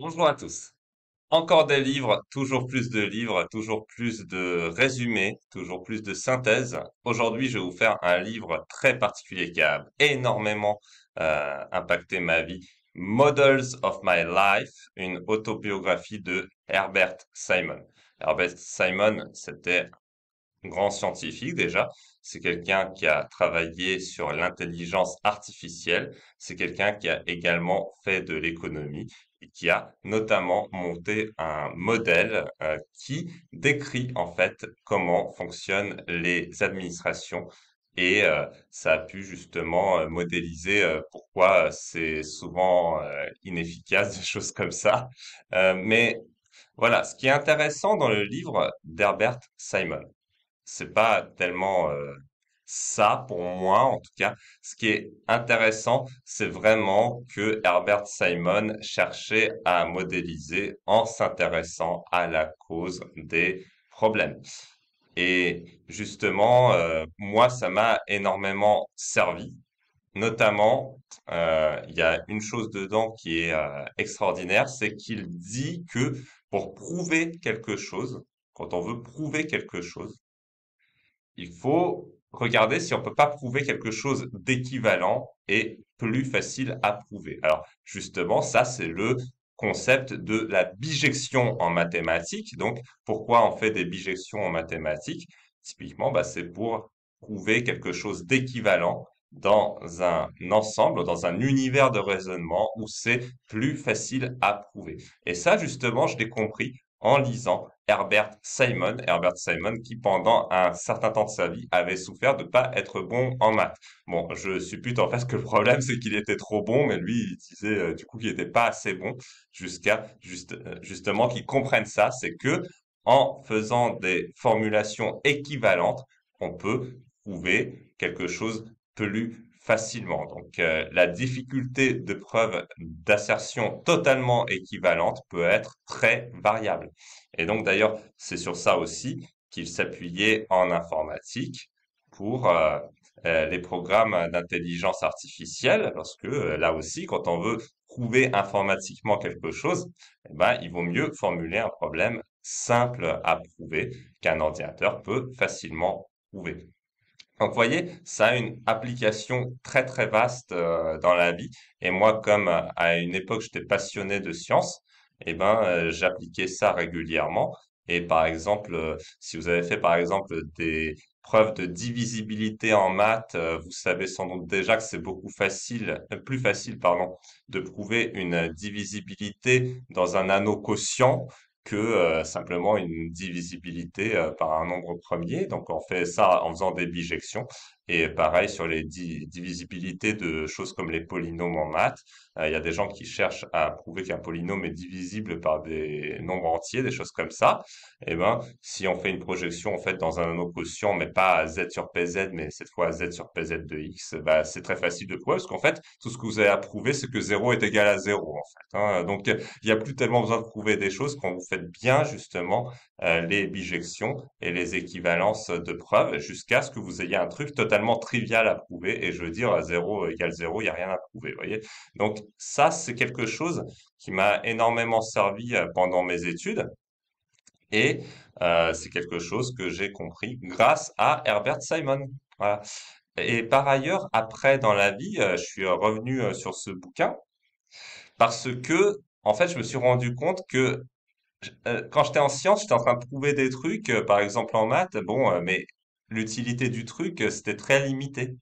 Bonjour à tous. Encore des livres, toujours plus de résumés, toujours plus de synthèses. Aujourd'hui, je vais vous faire un livre très particulier qui a énormément impacté ma vie. Models of My Life, une autobiographie de Herbert Simon. Herbert Simon, c'était grand scientifique déjà. C'est quelqu'un qui a travaillé sur l'intelligence artificielle. C'est quelqu'un qui a également fait de l'économie et qui a notamment monté un modèle qui décrit en fait comment fonctionnent les administrations. Et ça a pu justement modéliser pourquoi c'est souvent inefficace, des choses comme ça. Mais voilà, ce qui est intéressant dans le livre d'Herbert Simon, c'est pas tellement ça pour moi en tout cas. Ce qui est intéressant, c'est vraiment que Herbert Simon cherchait à modéliser en s'intéressant à la cause des problèmes. Et justement, moi, ça m'a énormément servi. Notamment, il y a une chose dedans qui est extraordinaire, c'est qu'il dit que pour prouver quelque chose, quand on veut prouver quelque chose, il faut regarder si on peut pas prouver quelque chose d'équivalent et plus facile à prouver. Alors, justement, ça, c'est le concept de la bijection en mathématiques. Donc, pourquoi on fait des bijections en mathématiques? Typiquement, bah, c'est pour prouver quelque chose d'équivalent dans un ensemble, dans un univers de raisonnement où c'est plus facile à prouver. Et ça, justement, je l'ai compris en lisant Herbert Simon qui pendant un certain temps de sa vie avait souffert de pas être bon en maths. Bon, je suppute en fait que le problème c'est qu'il était trop bon, mais lui il disait du coup qu'il était pas assez bon justement qu'il comprenne ça, c'est que en faisant des formulations équivalentes, on peut prouver quelque chose plus facilement. Donc la difficulté de preuve d'assertion totalement équivalente peut être très variable. Et donc d'ailleurs, c'est sur ça aussi qu'il s'appuyait en informatique pour les programmes d'intelligence artificielle, parce que là aussi, quand on veut prouver informatiquement quelque chose, eh ben, il vaut mieux formuler un problème simple à prouver qu'un ordinateur peut facilement prouver. Donc, vous voyez, ça a une application très très vaste dans la vie. Et moi, comme à une époque j'étais passionné de sciences, eh ben j'appliquais ça régulièrement. Et par exemple, si vous avez fait par exemple des preuves de divisibilité en maths, vous savez sans doute déjà que c'est plus facile, pardon, de prouver une divisibilité dans un anneau quotient que simplement une divisibilité par un nombre premier. Donc on fait ça en faisant des bijections. Et pareil sur les divisibilités de choses comme les polynômes en maths. Il y a des gens qui cherchent à prouver qu'un polynôme est divisible par des nombres entiers, des choses comme ça. Et ben, si on fait une projection en fait dans un anneau quotient, mais pas à z sur pz, mais cette fois à z sur pz de x, bah, c'est très facile de prouver parce qu'en fait, tout ce que vous avez à prouver, c'est que 0 est égal à 0 en fait, hein. Donc, il n'y a plus tellement besoin de prouver des choses quand vous faites bien justement les bijections et les équivalences de preuves jusqu'à ce que vous ayez un truc totalement trivial à prouver. Et je veux dire, 0 égale 0, il n'y a rien à prouver, vous voyez. Donc ça, c'est quelque chose qui m'a énormément servi pendant mes études. Et c'est quelque chose que j'ai compris grâce à Herbert Simon. Voilà. Et par ailleurs, après dans la vie, je suis revenu sur ce bouquin parce que, en fait, je me suis rendu compte que quand j'étais en sciences, j'étais en train de prouver des trucs, par exemple en maths, bon, mais l'utilité du truc, c'était très limité.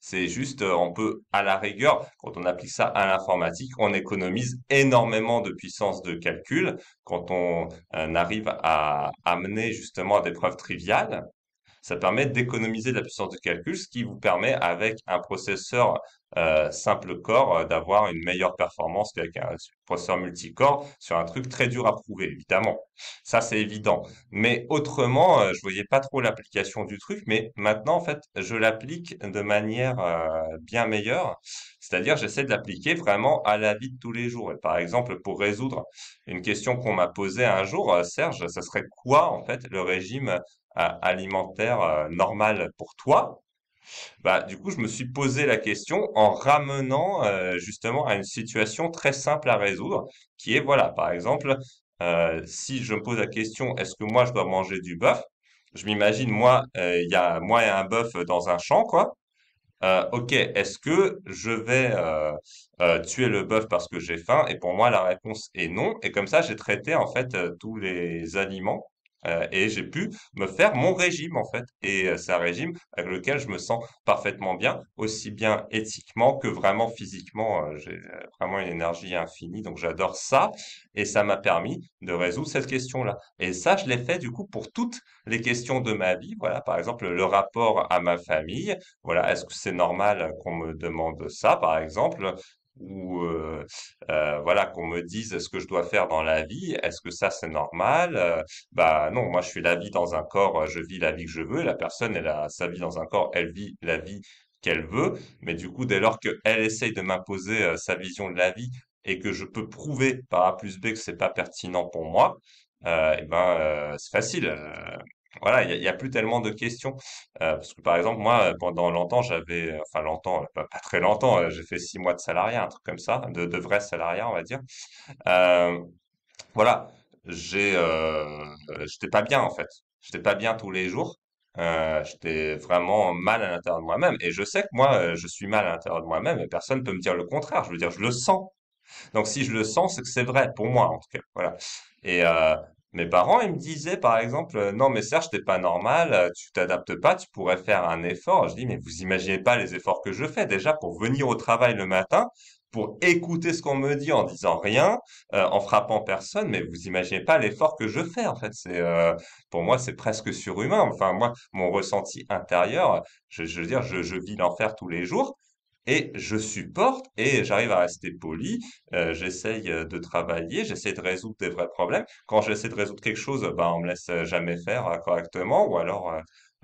C'est juste, on peut, à la rigueur, quand on applique ça à l'informatique, on économise énormément de puissance de calcul quand on arrive à amener justement à des preuves triviales. Ça permet d'économiser de la puissance de calcul, ce qui vous permet, avec un processeur simple core, d'avoir une meilleure performance qu'avec un processeur multicore sur un truc très dur à prouver, évidemment. Ça, c'est évident. Mais autrement, je voyais pas trop l'application du truc, mais maintenant, en fait, je l'applique de manière bien meilleure. C'est-à-dire, j'essaie de l'appliquer vraiment à la vie de tous les jours. Et par exemple, pour résoudre une question qu'on m'a posée un jour, Serge, ça serait quoi, en fait, le régime alimentaire normal pour toi? Bah, du coup, je me suis posé la question en ramenant justement à une situation très simple à résoudre, qui est, voilà, par exemple, si je me pose la question, est-ce que moi je dois manger du bœuf? Je m'imagine, moi, il y a moi et un bœuf dans un champ, quoi. Ok, est-ce que je vais tuer le bœuf parce que j'ai faim? Et pour moi, la réponse est non. Et comme ça, j'ai traité en fait tous les aliments et j'ai pu me faire mon régime en fait. Et c'est un régime avec lequel je me sens parfaitement bien, aussi bien éthiquement que vraiment physiquement. J'ai vraiment une énergie infinie, donc j'adore ça. Et ça m'a permis de résoudre cette question-là. Et ça, je l'ai fait du coup pour toutes les questions de ma vie. Voilà, par exemple, le rapport à ma famille. Voilà, est-ce que c'est normal qu'on me demande ça, par exemple, ou voilà, qu'on me dise ce que je dois faire dans la vie? Est-ce que ça c'est normal? Bah non, moi je suis la vie dans un corps, je vis la vie que je veux. La personne, elle a sa vie dans un corps, elle vit la vie qu'elle veut. Mais du coup, dès lors qu'elle essaye de m'imposer sa vision de la vie et que je peux prouver par A plus B que c'est pas pertinent pour moi, eh ben c'est facile. Voilà, il y a plus tellement de questions. Parce que par exemple, moi, pendant longtemps, enfin longtemps, pas très longtemps, j'ai fait 6 mois de salariat, un truc comme ça, de vrai salariat, on va dire. Euh, voilà, j'étais pas bien en fait. J'étais pas bien tous les jours. J'étais vraiment mal à l'intérieur de moi-même. Et je sais que moi, je suis mal à l'intérieur de moi-même et personne peut me dire le contraire. Je veux dire, je le sens. Donc si je le sens, c'est que c'est vrai, pour moi en tout cas. Voilà. Et mes parents, ils me disaient par exemple, non mais Serge, t'es pas normal, tu t'adaptes pas, tu pourrais faire un effort. Je dis, mais vous imaginez pas les efforts que je fais déjà pour venir au travail le matin, pour écouter ce qu'on me dit en disant rien, en frappant personne, mais vous imaginez pas l'effort que je fais en fait. Pour moi, c'est presque surhumain. Enfin moi, mon ressenti intérieur, je veux dire, je vis l'enfer tous les jours. Et je supporte et j'arrive à rester poli, j'essaye de travailler, j'essaie de résoudre des vrais problèmes. Quand j'essaie de résoudre quelque chose, ben, on me laisse jamais faire correctement ou alors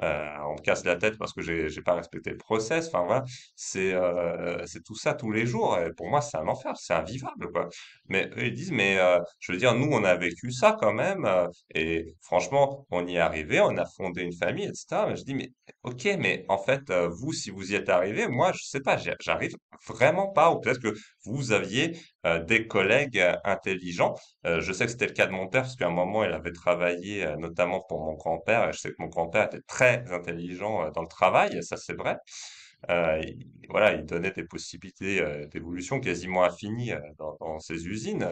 on me casse la tête parce que j'ai pas respecté le process. Enfin voilà, c'est tout ça tous les jours. Et pour moi, c'est un enfer, c'est invivable quoi. Mais eux, ils disent, mais je veux dire, nous, on a vécu ça quand même et franchement, on y est arrivé, on a fondé une famille, etc. Mais je dis, mais ok, mais en fait, vous, si vous y êtes arrivé, moi, je sais pas, j'arrive vraiment pas. Ou peut-être que vous aviez des collègues intelligents. Je sais que c'était le cas de mon père, parce qu'à un moment, il avait travaillé notamment pour mon grand-père. Et je sais que mon grand-père était très intelligent dans le travail, et ça c'est vrai. Voilà, il donnait des possibilités d'évolution quasiment infinies dans ces usines.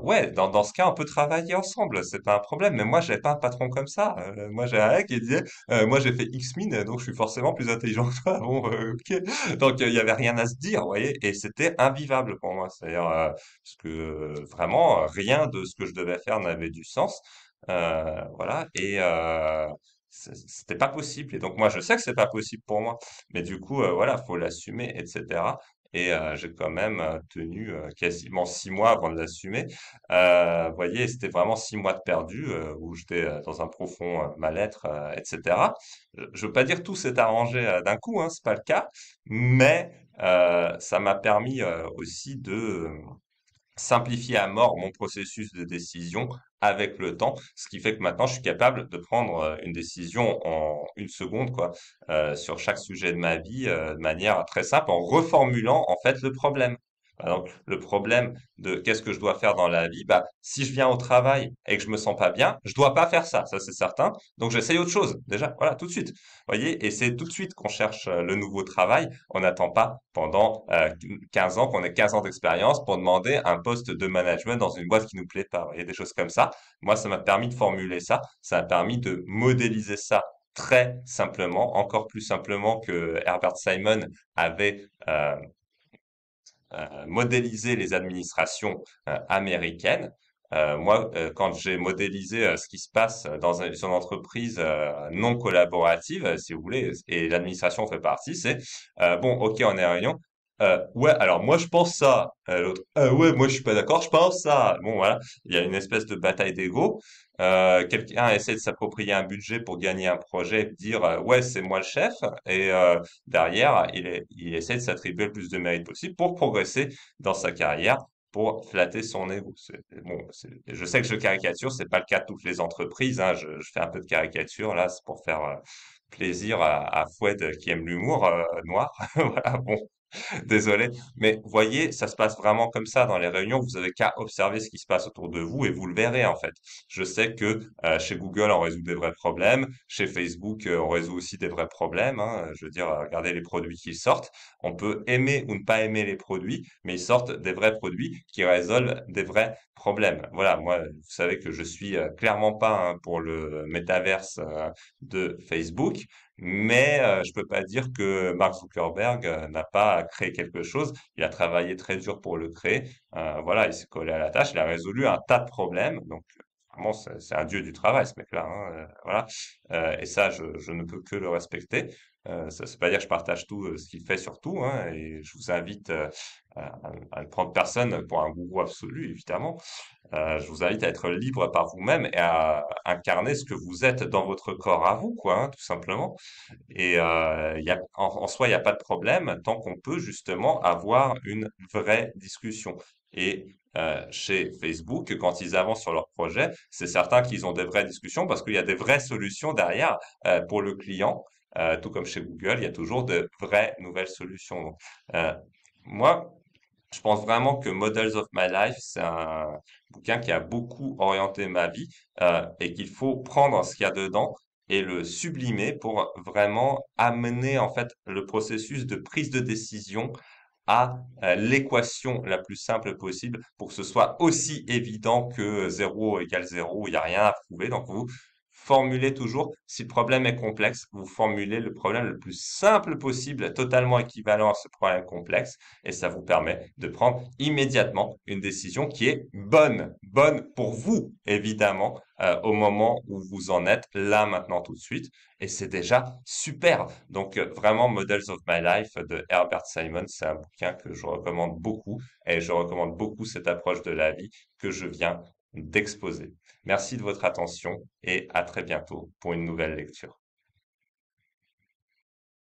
Ouais, dans ce cas, on peut travailler ensemble, c'est pas un problème. Mais moi, j'avais pas un patron comme ça. Moi, j'ai un mec qui disait, moi, j'ai fait X-Mine, donc je suis forcément plus intelligent que toi. Bon, ok. Donc, il y avait rien à se dire, vous voyez, et c'était invivable pour moi. C'est-à-dire, parce que vraiment, rien de ce que je devais faire n'avait du sens. Voilà, et c'était pas possible. Et donc, moi, je sais que c'est pas possible pour moi. Mais du coup, voilà, faut l'assumer, etc. Et j'ai quand même tenu quasiment 6 mois avant de l'assumer. Vous voyez, c'était vraiment 6 mois de perdu où j'étais dans un profond mal-être, etc. Je veux pas dire tout s'est arrangé d'un coup, hein, c'est pas le cas, mais ça m'a permis aussi de simplifier à mort mon processus de décision avec le temps, ce qui fait que maintenant je suis capable de prendre une décision en une seconde, quoi, sur chaque sujet de ma vie, de manière très simple, en reformulant en fait le problème. Par exemple, le problème de qu'est-ce que je dois faire dans la vie, bah, si je viens au travail et que je me sens pas bien, je dois pas faire ça, ça c'est certain. Donc j'essaye autre chose, déjà, voilà, tout de suite. Vous voyez, et c'est tout de suite qu'on cherche le nouveau travail. On n'attend pas pendant 15 ans, qu'on ait 15 ans d'expérience pour demander un poste de management dans une boîte qui nous plaît pas. Il y a des choses comme ça. Moi, ça m'a permis de formuler ça. Ça m'a permis de modéliser ça très simplement, encore plus simplement que Herbert Simon avait modélisé les administrations américaines. Moi, quand j'ai modélisé ce qui se passe dans une entreprise non collaborative, si vous voulez, et l'administration fait partie, c'est bon, ok, on est en réunion. Ouais, alors moi je pense ça. L'autre, ouais, moi je suis pas d'accord, je pense ça. Bon, voilà, il y a une espèce de bataille d'ego. Quelqu'un essaie de s'approprier un budget pour gagner un projet, et de dire ouais, c'est moi le chef, et derrière, il essaie de s'attribuer le plus de mérite possible pour progresser dans sa carrière pour flatter son ego. Bon, je sais que je caricature, c'est pas le cas de toutes les entreprises, hein. Je fais un peu de caricature là, c'est pour faire plaisir à Fouad qui aime l'humour noir. Voilà, bon. Désolé, mais voyez, ça se passe vraiment comme ça dans les réunions. Vous avez qu'à observer ce qui se passe autour de vous et vous le verrez en fait. Je sais que chez Google, on résout des vrais problèmes. Chez Facebook, on résout aussi des vrais problèmes, hein. Je veux dire, regardez les produits qu'ils sortent. On peut aimer ou ne pas aimer les produits, mais ils sortent des vrais produits qui résolvent des vrais problèmes. Voilà, moi, vous savez que je suis clairement pas hein, pour le métaverse de Facebook. Mais je peux pas dire que Mark Zuckerberg n'a pas créé quelque chose. Il a travaillé très dur pour le créer. Voilà, il s'est collé à la tâche. Il a résolu un tas de problèmes. Donc vraiment, c'est un dieu du travail, ce mec-là, hein, voilà. Et ça, je ne peux que le respecter. Ça ne veut pas dire que je partage tout ce qu'il fait sur tout. Hein, et je vous invite à ne prendre personne pour un gourou absolu, évidemment. Je vous invite à être libre par vous-même et à incarner ce que vous êtes dans votre corps à vous, quoi, hein, tout simplement. Et en soi, il n'y a pas de problème tant qu'on peut justement avoir une vraie discussion. Et chez Facebook, quand ils avancent sur leur projet, c'est certain qu'ils ont des vraies discussions parce qu'il y a des vraies solutions derrière pour le client. Tout comme chez Google, il y a toujours de vraies nouvelles solutions. Donc, euh, moi, je pense vraiment que Models of My Life, c'est un bouquin qui a beaucoup orienté ma vie et qu'il faut prendre ce qu'il y a dedans et le sublimer pour vraiment amener en fait le processus de prise de décision à l'équation la plus simple possible pour que ce soit aussi évident que 0 = 0, il n'y a rien à prouver. Donc vous formulez toujours, si le problème est complexe, vous formulez le problème le plus simple possible, totalement équivalent à ce problème complexe, et ça vous permet de prendre immédiatement une décision qui est bonne, bonne pour vous, évidemment, au moment où vous en êtes, là, maintenant, tout de suite, et c'est déjà super. Donc, vraiment, Models of My Life de Herbert Simon, c'est un bouquin que je recommande beaucoup, et je recommande beaucoup cette approche de la vie que je viens d'exposer. Merci de votre attention et à très bientôt pour une nouvelle lecture.